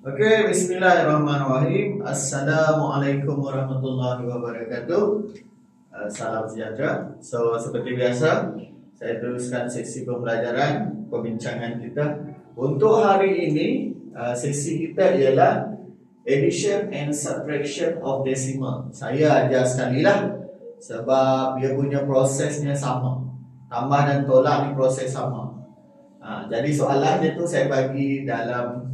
Okey, bismillahirrahmanirrahim. Assalamualaikum warahmatullahi wabarakatuh. Salam sejahtera. So, seperti biasa, saya teruskan sesi pembelajaran perbincangan kita. Untuk hari ini, sesi kita ialah addition and subtraction of decimal. Saya ajar sekali lah, sebab dia punya prosesnya sama. Tambah dan tolak ni proses sama. Jadi soalan dia tu saya bagi dalam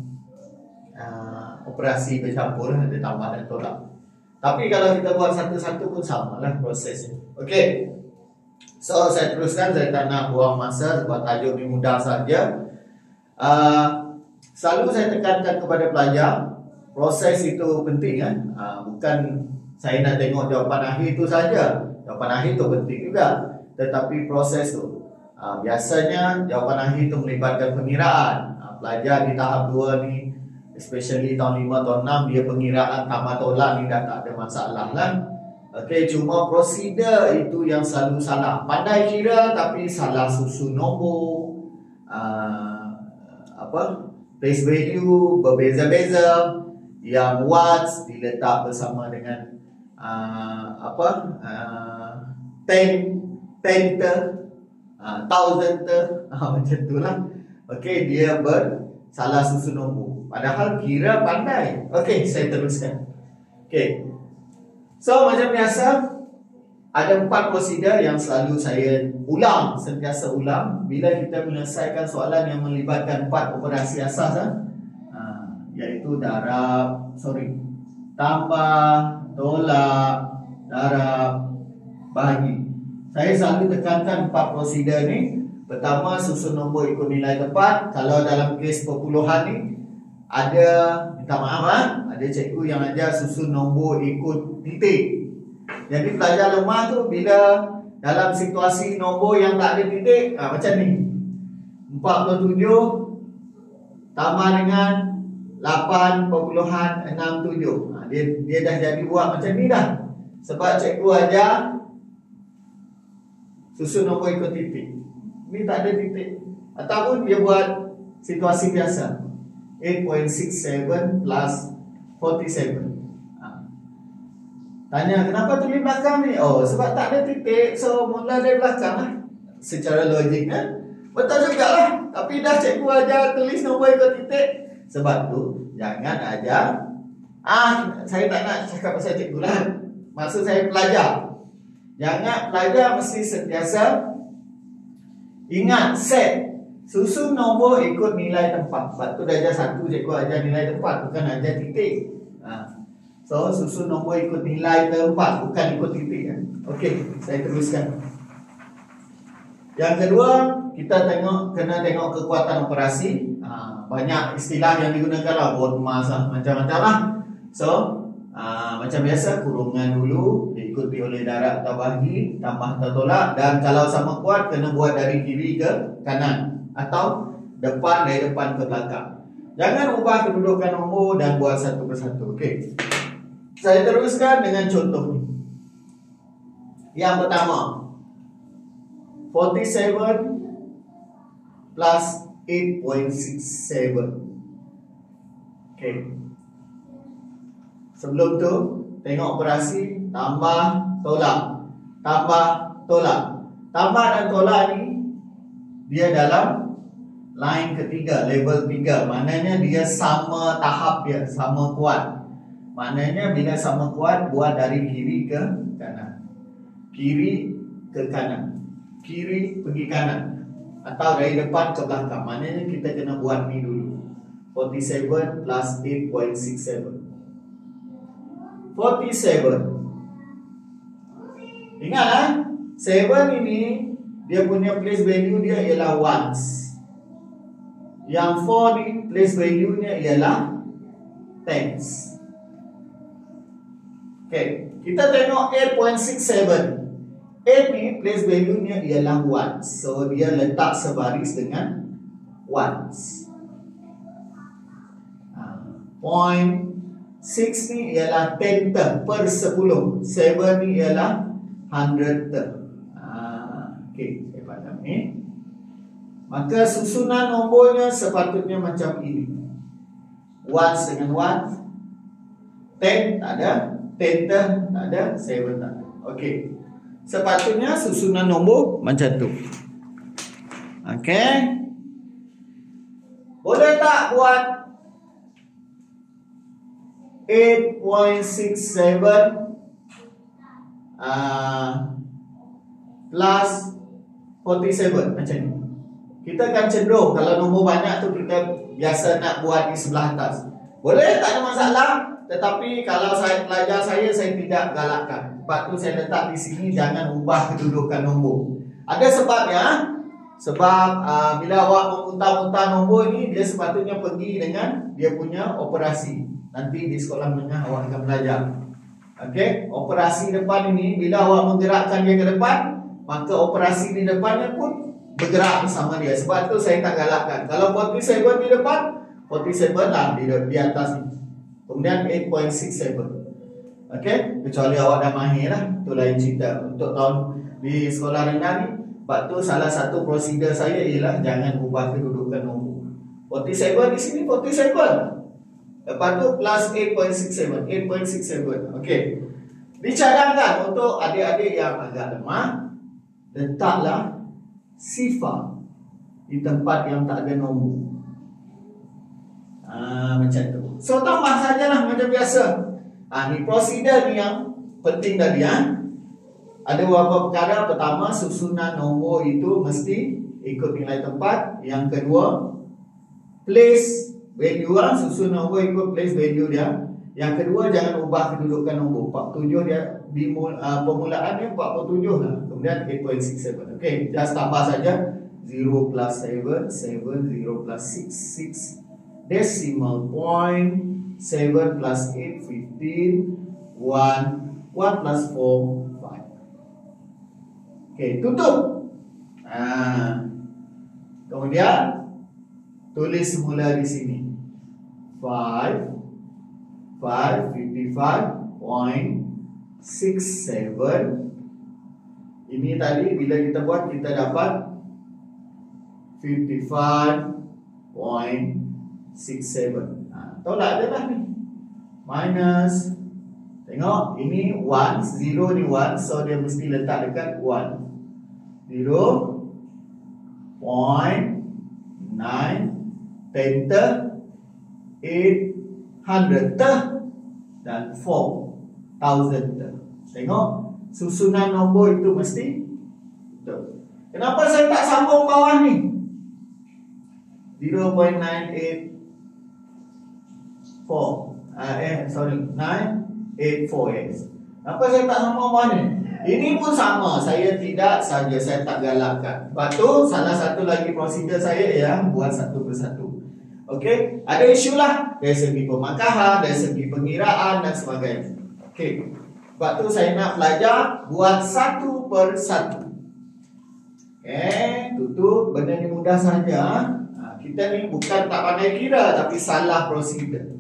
operasi bercampur, ada tambah dan tolak. Tapi kalau kita buat satu-satu pun sama lah prosesnya. Okey. So saya teruskan, saya tak nak buang masa sebab tajuk ni mudah saja. Selalu saya tekankan kepada pelajar, proses itu penting kan. Bukan saya nak tengok jawapan akhir itu saja. Jawapan akhir itu penting juga, tetapi proses tu. Biasanya jawapan akhir itu melibatkan pengiraan. Pelajar di tahap 2 ni, especially tahun 5, tahun 6, dia pengiraan tambah tolak ni dah tak ada masalah lah. Okey, cuma prosedur itu yang selalu salah. Pandai kira tapi salah susun nombor, place value berbeza-beza, yang watts diletak bersama dengan thousand macam tu lah. Okey, dia salah susun nombor. Padahal kira pandai. Okey, saya teruskan. Okey. So, macam biasa, ada 4 prosedur yang selalu saya ulang, sentiasa ulang bila kita menyelesaikan soalan yang melibatkan 4 operasi asas, iaitu tambah, tolak, darab, bahagi. Saya selalu tekankan 4 prosedur ni. Pertama, susun nombor ikut nilai tepat. Kalau dalam kes perpuluhan ni, minta maaf ada cikgu yang ajar susun nombor ikut titik. Jadi pelajar lemah tu bila dalam situasi nombor yang tak ada titik, macam ni, 47 tambah dengan 8.67. Dia dah jadi buat macam ni dah. Sebab cikgu ajar susun nombor ikut titik. Ni tak ada titik. Ataupun dia buat situasi biasa, 8.67 plus 47. Tanya, kenapa tulis belakang ni? Oh, sebab tak ada titik, so mula dari belakang lah. Secara logik kan? Betul juga lah. Tapi dah cikgu ajar tulis nombor ikut titik. Sebab tu, jangan ajar. Saya tak nak cakap pasal cikgu lah. Maksud saya pelajar. Jangan, pelajar mesti sentiasa ingat, set susun nombor ikut nilai tempat. Sebab tu dah ajar satu, cikgu ajar nilai tempat, bukan ajar titik. So, susun nombor ikut nilai tempat, bukan ikut titik kan? Okey, saya teruskan. Yang kedua, kita kena tengok kekuatan operasi. Banyak istilah yang digunakan lah, bond mass lah, macam-macam lah. So, macam biasa, kurungan dulu, diikuti oleh darab atau bahagi, tambah atau tolak. Dan kalau sama kuat, kena buat dari kiri ke kanan, atau dari depan ke belakang. Jangan ubah kedudukan nombor dan buat satu persatu. Okey, saya teruskan dengan contoh ni. Yang pertama, 47 plus 8.67. Okey. Sebelum tu, tengok operasi tambah, tolak. Tambah, tolak. Tambah dan tolak ni, dia dalam line ketiga, level 3. Maknanya dia sama tahap dia, sama kuat. Maknanya bila sama kuat, buat dari kiri ke kanan. Kiri ke kanan. Kiri pergi kanan. Atau dari depan ke belakang. Maknanya kita kena buat ni dulu. 47 plus 8.67. 47. Ingat 7 ini dia punya place value dia ialah ones. Yang 4 ni place value nya ialah tens. Okay, kita tengok 8.67. 8 ni place value nya ialah ones. So dia letak sebaris dengan ones. 0.6 ni ialah 10 per 10. 7 ni ialah 100. Okey, saya faham ni. Maka susunan nombornya sepatutnya macam ini. Ones dengan ones. 10 tak ada. 10 tak ada. 7 tak ada. Okey. Sepatutnya susunan nombor macam tu. Okey. Boleh tak buat 8.67 plus 47 macam ni? Kita akan cenderung kalau nombor banyak tu kita biasa nak buat di sebelah atas. Boleh, tak ada masalah. Tetapi kalau saya pelajar saya tidak galakkan. Sebab tu saya letak di sini jangan ubah kedudukan nombor. Ada sebabnya. Sebab bila awak memutar-mutar nombor ni, dia sepatutnya pergi dengan dia punya operasi. Nanti di sekolah menengah awak akan belajar. Okey, operasi depan ini bila awak menggerakkan dia ke depan, maka operasi di depannya pun bergerak bersama dia. Sebab tu saya tak galakkan. Kalau 47 di depan, 47 lah di atas ni. Kemudian 8.67. Okey, kecuali awak dah mahir lah. Itu lain cerita. Untuk tahun di sekolah rendah ni, sebab tu salah satu prosedur saya ialah jangan ubah kedudukan nombor. 47 di sini 47. Lepas tu plus 8.67. 8.67. Okey. Dicadangkan untuk adik-adik yang agak lemah, letaklah sifar di tempat yang tak ada nombor. Macam tu. So tambah sajalah macam biasa. Ni prosedur ni yang penting tadi. Ada beberapa perkara. Pertama, susunan nombor itu mesti ikut nilai tempat. Yang kedua, place value. Susun nombor ikut place value dia. Yang kedua, jangan ubah kedudukan nombor. 47 dia di permulaan dia 47 lah. Kemudian 8.67. Okey, just tambah saja. 0 plus 7, 7, 0 plus 6, 6. Decimal point. 7 plus 8, 15. 1 plus 4, okey, tutup. Kemudian tulis semula di sini 55.67. Ini tadi bila kita buat kita dapat 55.67. Tolak je lah ni. Minus. Tengok, ini 1, 0 ni 1, so dia mesti letak dekat 1. 0.9 penta 800 dan 4,000. Tengok, susunan nombor itu mesti betul. Kenapa saya tak sambung bawah ni? 984. Apa saya tak sambung bawah ni? Ini pun sama, saya tidak saja, saya tak galakkan. Lepas tu, salah satu lagi prosedur saya yang buat satu persatu. Okey, ada isu lah dari segi pemakahan, dari segi pengiraan dan sebagainya. Okey, sebab tu saya nak belajar buat satu persatu. Okey, tutup, benda ni mudah saja. Kita ni bukan tak pandai kira, tapi salah prosedur.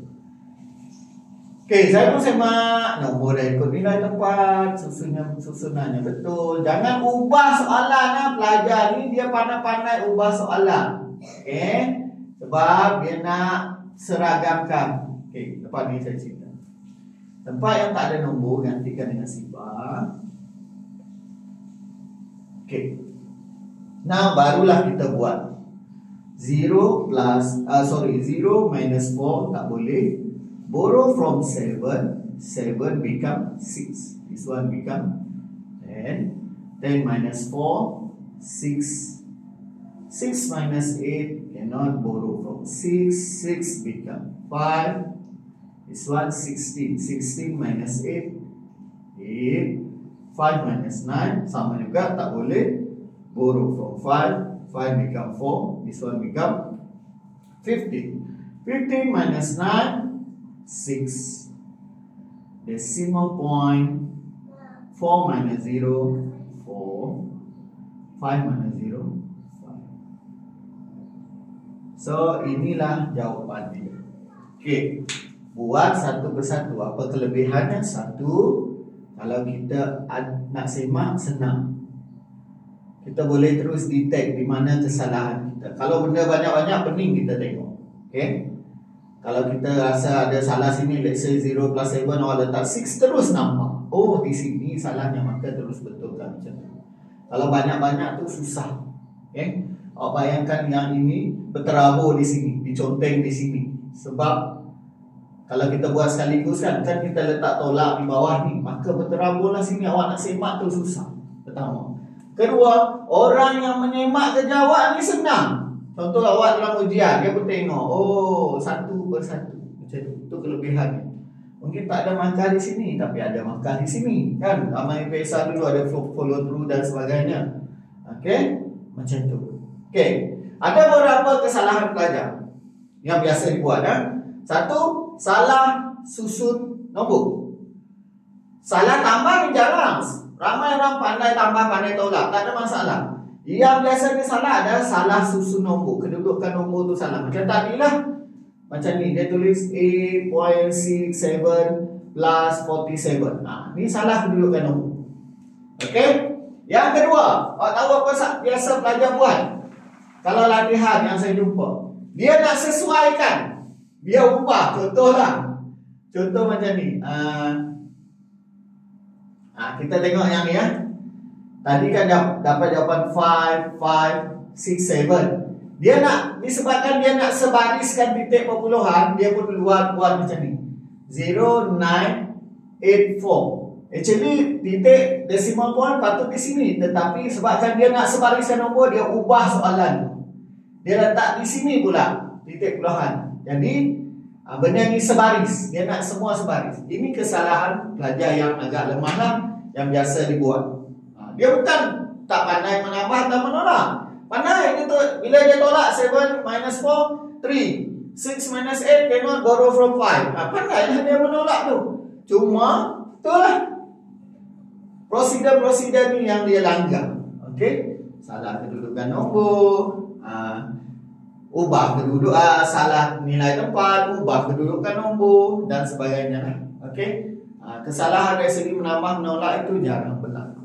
Okey, saya pun semak nombor dah ikut nilai tempat, susunannya betul. Jangan ubah soalan pelajar ni dia pandai-pandai ubah soalan. Okey, sebab dia nak seragamkan. Okey, lepas ni saya cerita. Tempat yang tak ada nombor gantikan dengan sifar. Okey. Nah, barulah kita buat 0 minus 4 tak boleh. Borrow from 7, 7 become 6. This one become 10. 10 minus 4, 6. 6 minus 8 cannot borrow from 6. 6 become 5. This one 16. 16 minus 8, 8. 5 minus 9 sama juga, tak boleh. Borrow from 5. 5 become 4. This one become 15. 15 minus 9, 6. Decimal point. 4 minus 0, 4. 5 minus 0, 5. So inilah jawapan dia. Okey, buat satu persatu. Apa kelebihannya? Satu, kalau kita nak semak senang. Kita boleh terus detect di mana kesalahan kita. Kalau benda banyak-banyak pening kita tengok. Okey. Kalau kita rasa ada salah sini, let's say 0 plus 7, awak letak 6, terus nampak. Oh, di sini salahnya, maka terus betulkan macam tu. Kalau banyak-banyak tu susah. Okay? Awak bayangkan yang ini berterabur di sini, diconteng di sini. Sebab kalau kita buat sekaligus kan kita letak tolak di bawah ni, maka berteraburlah sini, awak nak semak tu susah. Pertama. Kedua, orang yang menyemak kerja awak ni senang. Contoh awak dalam ujian, dia pun tengok, oh, satu persatu. Macam tu, itu kelebihannya. Mungkin tak ada markah di sini, tapi ada markah di sini. Kan, amal biasa dulu ada follow through dan sebagainya. Okay, macam tu. Okay, ada beberapa kesalahan pelajar yang biasa dibuat. Satu, salah susun nombor. Salah tambah ni jarang. Ramai orang pandai tambah, pandai tolak, tak ada masalah. Yang biasanya salah ada salah susun nombor, kedudukan nombor tu salah. Macam tadi lah, macam ni dia tulis 8.67 plus 47. Ni salah kedudukan nombor. Okey. Yang kedua, awak tahu apa biasa pelajar buat? Kalau latihan yang saya jumpa, dia nak sesuaikan, dia ubah. Contoh macam ni. Kita tengok yang ni ya. Tadi kan dapat jawapan 5, 5, 6, 7. Dia nak, disebabkan dia nak sebariskan titik perpuluhan, dia pun buat macam ni. 0, 9, 8, 4. Actually, titik decimal point patut di sini. Tetapi sebabkan dia nak sebariskan nombor, dia ubah soalan. Dia letak di sini pula titik puluhan. Jadi, benda ni sebaris. Dia nak semua sebaris. Ini kesalahan pelajar yang agak lemah lah, yang biasa dibuat. Dia bukan tak pandai menambah dan menolak. Pandai dia tu, bila dia tolak 7 minus 4, 3. 6 minus 8 cannot borrow from 5. Pandai lah dia menolak tu. Cuma itulah prosedur ni yang dia langgar. Okey, salah kedudukan nombor, ubah kedudukan, salah nilai tempat, ubah kedudukan nombor dan sebagainya. Okey, kesalahan dari segi menambah menolak itu jarang berlaku.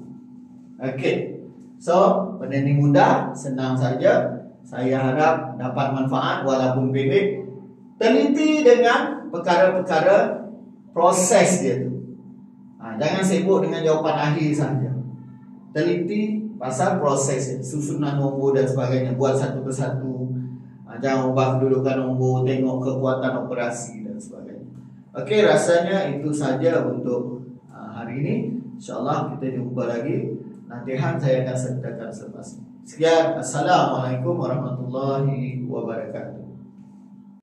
Okey, so benda ni mudah, senang saja. Saya harap dapat manfaat walaupun pendek. Teliti dengan perkara-perkara proses dia tu. Jangan sibuk dengan jawapan akhir saja. Teliti pasal proses, susunan nombor dan sebagainya. Buat satu persatu. Jangan ubah kedudukan nombor, tengok kekuatan operasi dan sebagainya. Okey, rasanya itu saja untuk hari ini. InsyaAllah kita jumpa lagi. Latihan saya akan sertakan selepas ini. Sekian, Assalamualaikum warahmatullahi wabarakatuh.